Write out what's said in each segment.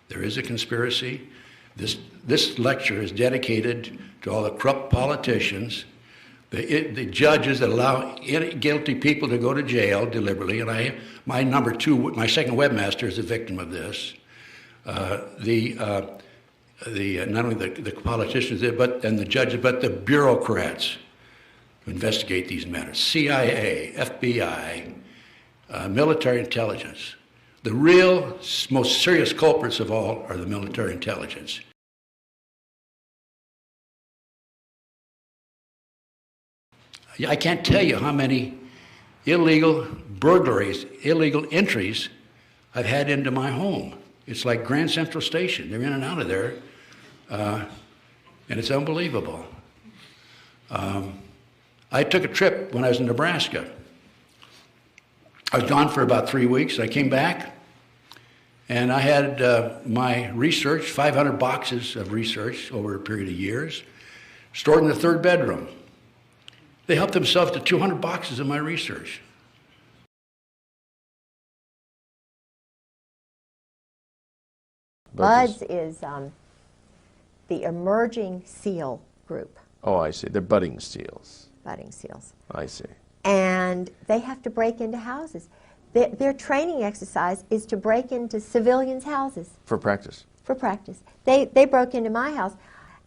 There is a conspiracy. This lecture is dedicated to all the corrupt politicians, the judges that allow guilty people to go to jail deliberately, and my second webmaster is a victim of this. Not only the politicians and the judges, but the bureaucrats who investigate these matters. CIA, FBI, military intelligence. The real, most serious culprits of all are the military intelligence. I can't tell you how many illegal burglaries, illegal entries I've had into my home. It's like Grand Central Station. They're in and out of there, and it's unbelievable. I took a trip when I was in Nebraska. I was gone for about 3 weeks. I came back, and I had my research, 500 boxes of research over a period of years, stored in the third bedroom. They helped themselves to 200 boxes of my research. BUDS is the emerging SEAL group. Oh, I see. They're budding SEALs. Budding SEALs. I see. And they have to break into houses. Their training exercise is to break into civilians' houses. For practice? For practice. They broke into my house.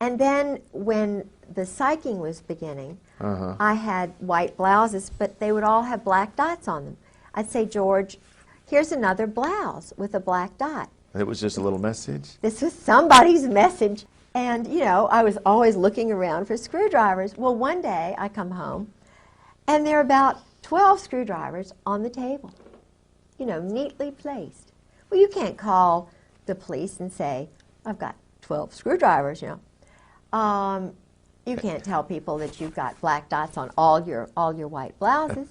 And then when the psyching was beginning, I had white blouses, but they would all have black dots on them. I'd say, George, here's another blouse with a black dot. It was just a little message? This was somebody's message. And, you know, I was always looking around for screwdrivers. Well, one day I come home, and there are about 12 screwdrivers on the table, you know, neatly placed. Well, you can't call the police and say, I've got 12 screwdrivers, you know. You can't tell people that you've got black dots on all your white blouses.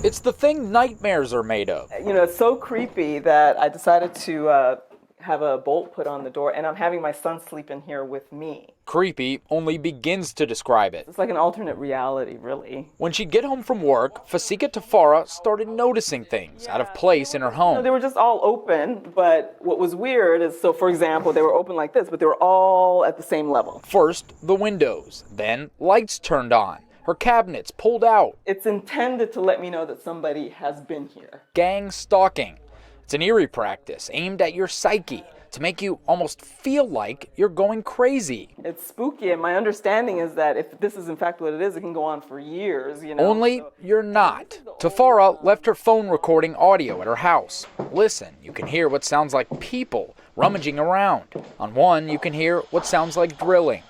It's the thing nightmares are made of. You know, it's so creepy that I decided to have a bolt put on the door, and I'm having my son sleep in here with me. Creepy only begins to describe it. It's like an alternate reality, really. When she'd get home from work, Fasika Tafara started noticing things out of place in her home. You know, they were just all open, but what was weird is, so for example, they were open like this, but they were all at the same level. First, the windows, then lights turned on. Her cabinets pulled out. It's intended to let me know that somebody has been here. Gangstalking. It's an eerie practice aimed at your psyche to make you almost feel like you're going crazy. It's spooky, and my understanding is that if this is in fact what it is, it can go on for years, you know. Only you're not. Tafara left her phone recording audio at her house. Listen, you can hear what sounds like people rummaging around. On one, you can hear what sounds like drilling.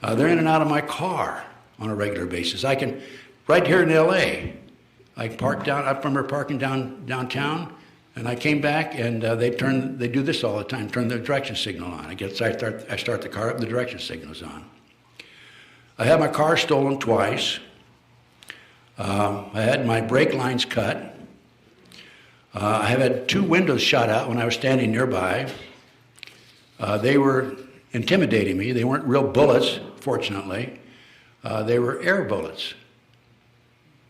They're in and out of my car on a regular basis. I can, right here in L.A., I parked down, I remember parking downtown, and I came back, and they do this all the time, turn the direction signal on. I start the car up, the direction signal's on. I had my car stolen twice. I had my brake lines cut. I have had 2 windows shot out when I was standing nearby. They were intimidating me. They weren't real bullets, fortunately. They were air bullets.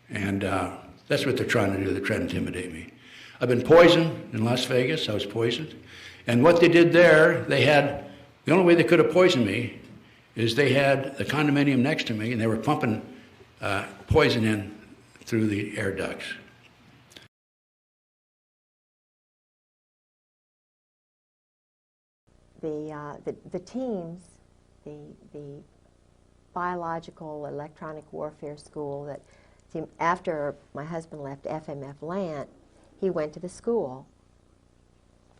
And that's what they're trying to do. They're trying to intimidate me. I've been poisoned in Las Vegas. I was poisoned. And what they did there, the only way they could have poisoned me is they had the condominium next to me, and they were pumping poison in through the air ducts. The teams, the biological electronic warfare school that after my husband left FMF Lant, he went to the school,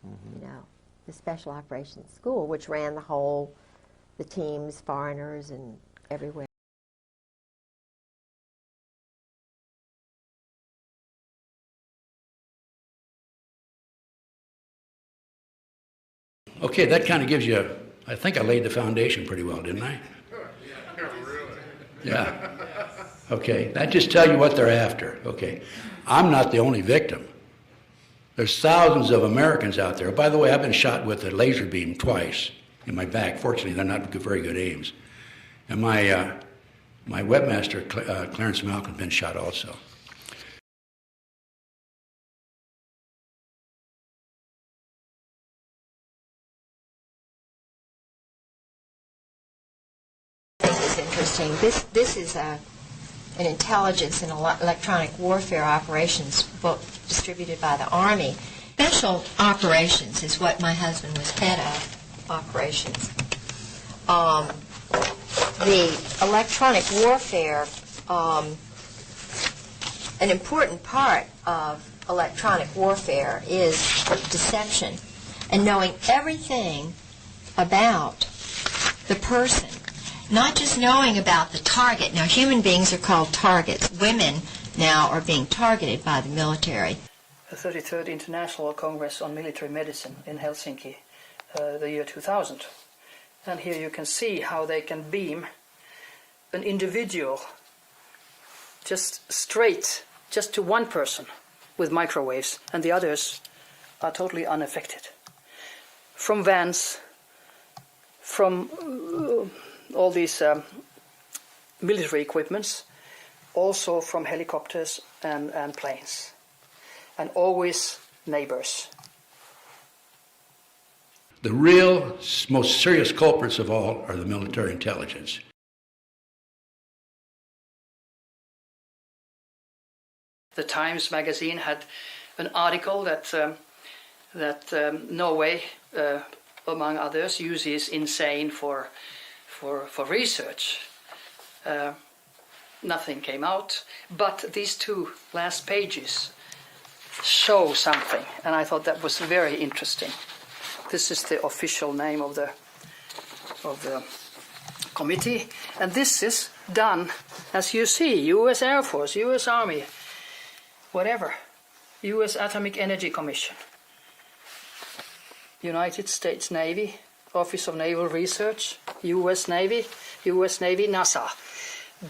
you know, the Special Operations School, which ran the teams, foreigners, and everywhere. Okay, that kind of gives you, I think I laid the foundation pretty well, didn't I? Yeah. Okay, that just tells you what they're after. Okay, I'm not the only victim. There's thousands of Americans out there. By the way, I've been shot with a laser beam twice in my back. Fortunately, they're not very good aims. And my webmaster, Clarence Malcolm, has been shot also. This is interesting. This is an intelligence and electronic warfare operations book distributed by the Army. Special operations is what my husband was head of, operations. The electronic warfare, an important part of electronic warfare is deception and knowing everything about the person. Not just knowing about the target. Now, human beings are called targets. Women now are being targeted by the military. The 33rd International Congress on Military Medicine in Helsinki, the year 2000. And here you can see how they can beam an individual just straight, just to one person with microwaves, and the others are totally unaffected. From vans, from all these military equipments, also from helicopters and planes, and always neighbors. The real, most serious culprits of all are the military intelligence. The Times magazine had an article that Norway, among others, uses insane for research. Nothing came out, but these two last pages show something, and I thought that was very interesting. This is the official name of the committee, and this is done, as you see, U.S. Air Force, U.S. Army, whatever, U.S. Atomic Energy Commission, United States Navy, Office of Naval Research, U.S. Navy, NASA,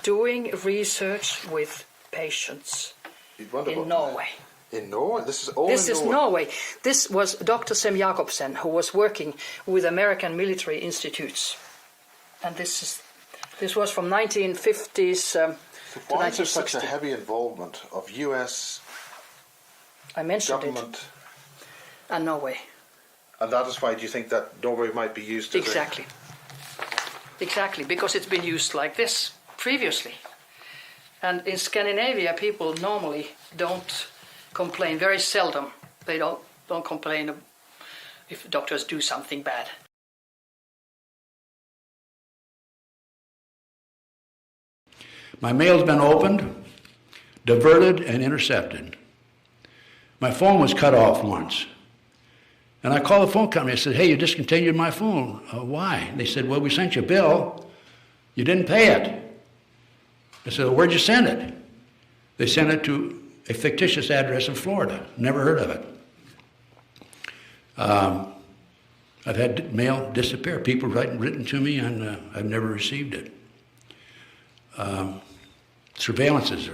doing research with patients in Norway. In Norway? This is all This in is Norway? Norway. This was Dr. Sem Jacobsen, who was working with American military institutes. And this was from 1950s So to why is there such a 1960. heavy involvement of US I mentioned government? it. And Norway. And that is why do you think that Norway might be used as Exactly. Exactly, because it's been used like this previously. And in Scandinavia, people normally don't complain, very seldom. They don't complain if doctors do something bad. My mail's been opened, diverted, and intercepted. My phone was cut off once. And I called the phone company. I said, hey, you discontinued my phone. Why? They said, well, we sent you a bill. You didn't pay it. I said, well, where'd you send it? They sent it to a fictitious address in Florida. Never heard of it. I've had mail disappear. People written to me, and I've never received it. Surveillances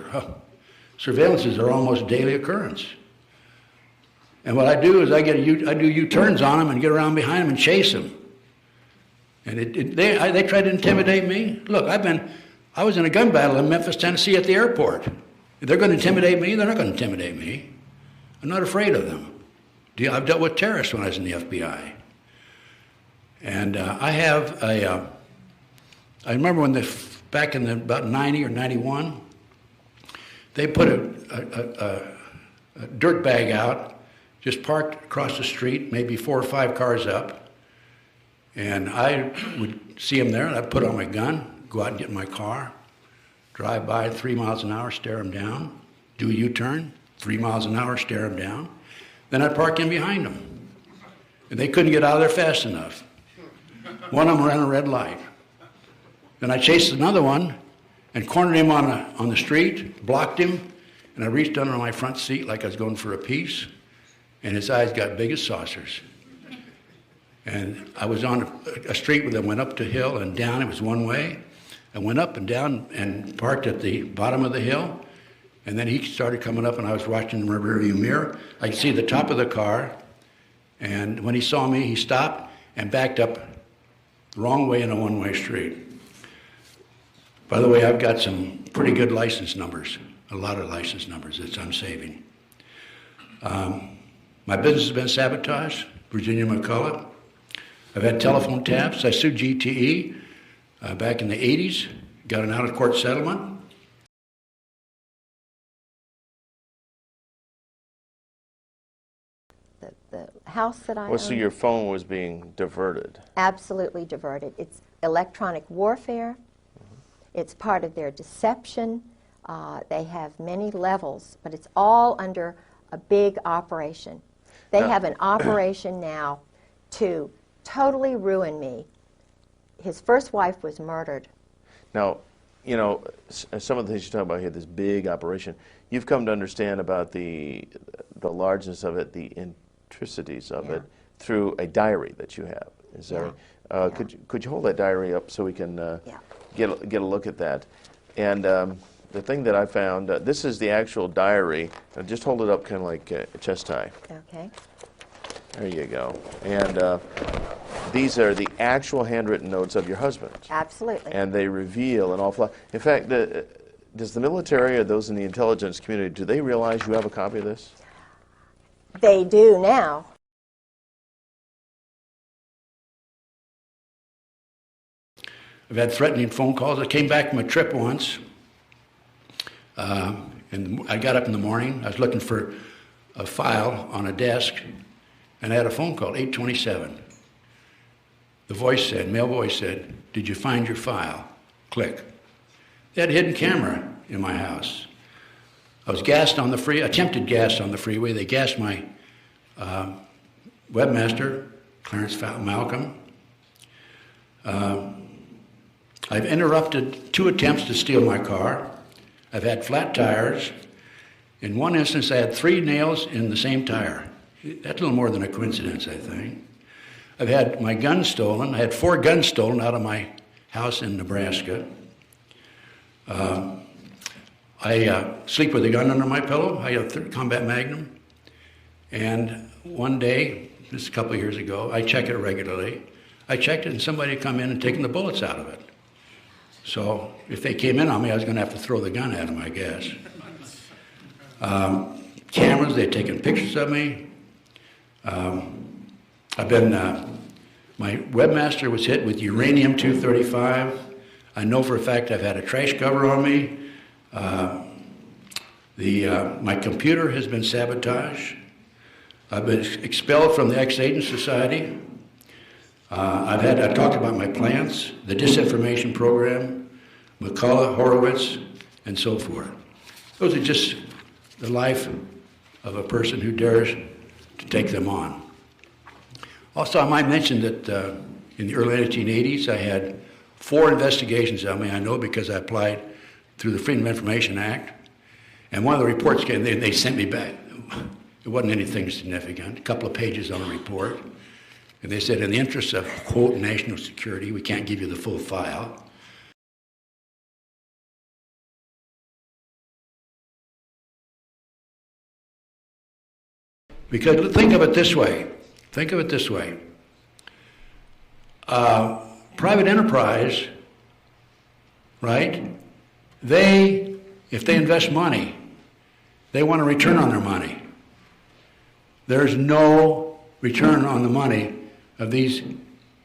are almost a daily occurrence. And what I do is I do U-turns on them and get around behind them and chase them. And they try to intimidate me. Look, I was in a gun battle in Memphis, Tennessee at the airport. If they're going to intimidate me, they're not going to intimidate me. I'm not afraid of them. I've dealt with terrorists when I was in the FBI. And I remember when back in about 90 or 91, they put a dirt bag out, just parked across the street, maybe 4 or 5 cars up. And I would see them there, and I'd put on my gun, go out and get in my car, drive by 3 miles an hour, stare them down, do a U-turn, 3 miles an hour, stare them down. Then I'd park in behind them. And they couldn't get out of there fast enough. One of them ran a red light. Then I chased another one and cornered him on the street, blocked him, and I reached under my front seat like I was going for a piece, and his eyes got big as saucers. And I was on a street that went up the hill and down. It was one way. I went up and down and parked at the bottom of the hill, And then he started coming up, and I was watching the rearview mirror. I could see the top of the car, and when he saw me, he stopped and backed up the wrong way in a one-way street. By the way, I've got some pretty good license numbers, a lot of license numbers that I'm saving. My business has been sabotaged, Virginia McCullough. I've had telephone taps. I sued GTE back in the 80s, got an out-of-court settlement. The house that I Well, so own, your phone was being diverted. absolutely diverted. It's electronic warfare. It's part of their deception. They have many levels, but it's all under a big operation. They have an operation now to totally ruin me. His first wife was murdered. Now, you know, some of the things you talk about here, this big operation, you've come to understand about the largeness of it, the intricacies of it, through a diary that you have. Is that right? Could you hold that diary up so we can get a look at that? And the thing that I found, this is the actual diary. Just hold it up kind of like a chest high. Okay. There you go. And these are the actual handwritten notes of your husband. Absolutely. And they reveal an awful lot. In fact, does the military or those in the intelligence community, do they realize you have a copy of this? They do now. I've had threatening phone calls. I came back from a trip once, and I got up in the morning. I was looking for a file on a desk, and I had a phone call, 827. The voice said, male voice said, "Did you find your file?" Click. They had a hidden camera in my house. I was gassed on the attempted gas on the freeway. They gassed my webmaster, Clarence Malcolm. I've interrupted 2 attempts to steal my car. I've had flat tires. In one instance, I had 3 nails in the same tire. That's a little more than a coincidence, I think. I've had my gun stolen. I had 4 guns stolen out of my house in Nebraska. I sleep with a gun under my pillow. I have a combat magnum. And one day, just a couple of years ago, I check it regularly. I checked it and somebody had come in and taken the bullets out of it. So if they came in on me, I was going to have to throw the gun at them, I guess. Cameras, they'd taken pictures of me. I've been, my webmaster was hit with uranium-235. I know for a fact I've had a trash cover on me. My computer has been sabotaged. I've been expelled from the Ex-Agent Society. I talked about my plants, the disinformation program, McCullough, Horowitz, and so forth. Those are just the life of a person who dares to take them on. Also, I might mention that in the early 1980s, I had 4 investigations on me. I know because I applied through the Freedom of Information Act. And one of the reports came, they sent me back. It wasn't anything significant, a couple of pages on the report. And they said, in the interest of, quote, national security, we can't give you the full file. Because think of it this way. Think of it this way. Private enterprise, right? If they invest money, they want a return on their money. There's no return on the money of these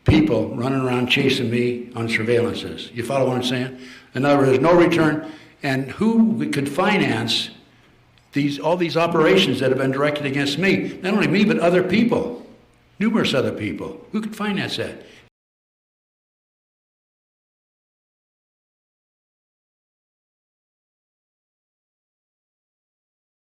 people running around chasing me on surveillances. You follow what I'm saying? In other words, there's no return. And who could finance all these operations that have been directed against me? Not only me, but other people, numerous other people. Who could finance that?